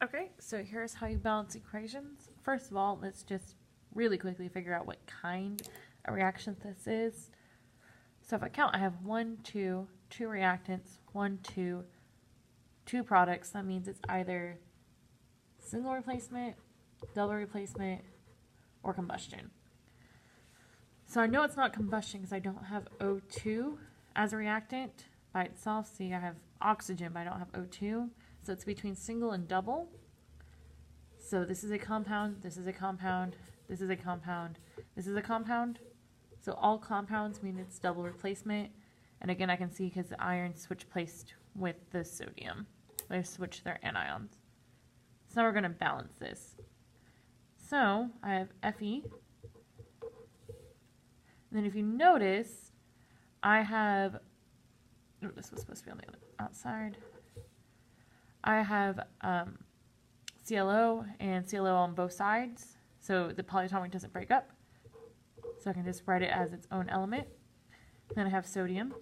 Okay, so here's how you balance equations. First of all, let's just really quickly figure out what kind of reaction this is. So if I count, I have 1, 2, 2 reactants, 1, 2, 2 products. That means it's either single replacement, double replacement, or combustion. So I know it's not combustion because I don't have O2 as a reactant by itself. See, I have oxygen, but I don't have O2. So it's between single and double. So this is a compound, this is a compound, this is a compound, this is a compound. So all compounds mean it's double replacement. And again, I can see because the ions switch placed with the sodium. They switch their anions. So now we're going to balance this. So I have Fe. And then if you notice, I have, oh, this was supposed to be on the outside. I have ClO and ClO on both sides, so the polyatomic doesn't break up. So I can just write it as its own element. Then I have sodium.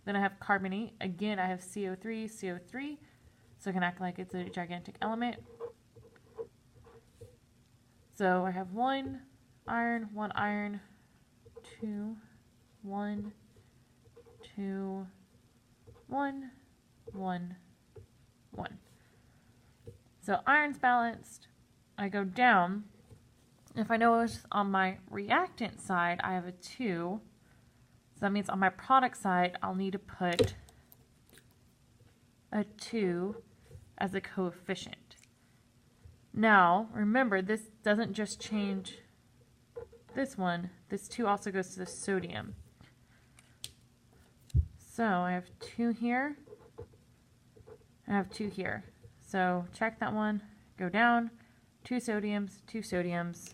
Then I have carbonate. Again, I have CO3, CO3, so I can act like it's a gigantic element. So I have 1 iron, 2, 1, 2, 1, 1, 1. So iron's balanced. I go down. If I notice on my reactant side, I have a 2. So that means on my product side, I'll need to put a 2 as a coefficient. Now, remember, this doesn't just change this one. This 2 also goes to the sodium. So I have 2 here. I have 2 here. So check that one, go down, 2 sodiums, 2 sodiums.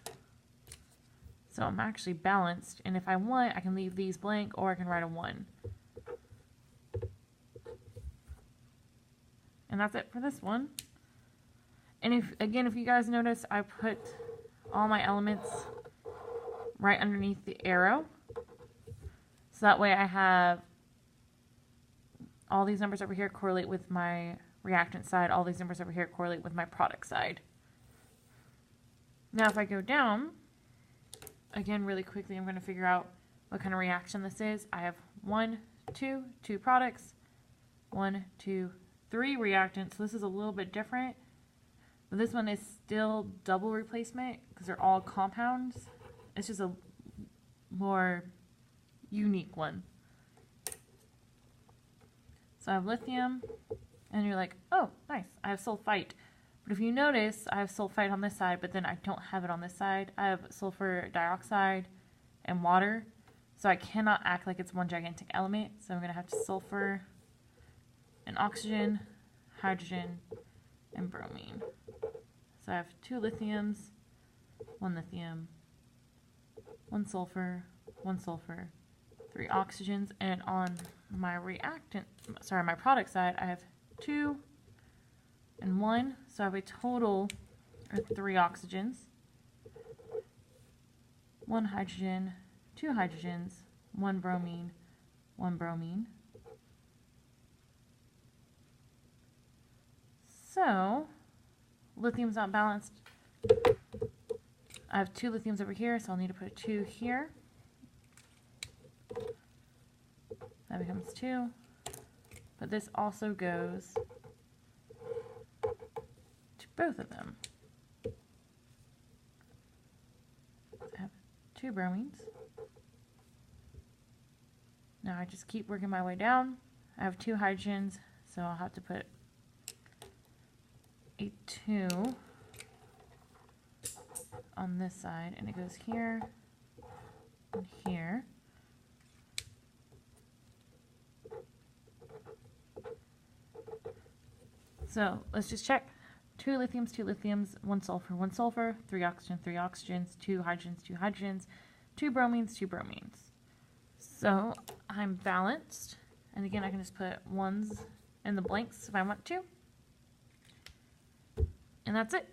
So I'm actually balanced, and if I want, I can leave these blank or I can write a 1. And that's it for this one. And if you guys notice, I put all my elements right underneath the arrow. So that way I have all these numbers over here correlate with my reactant side, all these numbers over here correlate with my product side. Now if I go down, again really quickly I'm going to figure out what kind of reaction this is. I have 1, 2, 2 products, 1, 2, 3 reactants. So this is a little bit different. But this one is still double replacement because they're all compounds. It's just a more unique one. So I have lithium. And you're like, oh, nice, I have sulfite. But if you notice, I have sulfite on this side, but then I don't have it on this side. I have sulfur dioxide and water. So I cannot act like it's one gigantic element. So I'm going to have sulfur and oxygen, hydrogen, and bromine. So I have 2 lithiums, 1 lithium, 1 sulfur, 3 oxygens. And on my my product side, I have 2 and 1, so I have a total of 3 oxygens, 1 hydrogen, 2 hydrogens, 1 bromine, 1 bromine. So lithium's not balanced. I have 2 lithiums over here, so I'll need to put a 2 here. That becomes 2. But this also goes to both of them. I have 2 bromines. Now I just keep working my way down. I have 2 hydrogens, so I'll have to put a 2 on this side, and it goes here and here. So let's just check. 2 lithiums, 1 sulfur, 3 oxygens, 2 hydrogens, 2 bromines, 2 bromines. So I'm balanced. And again, I can just put 1s in the blanks if I want to. And that's it.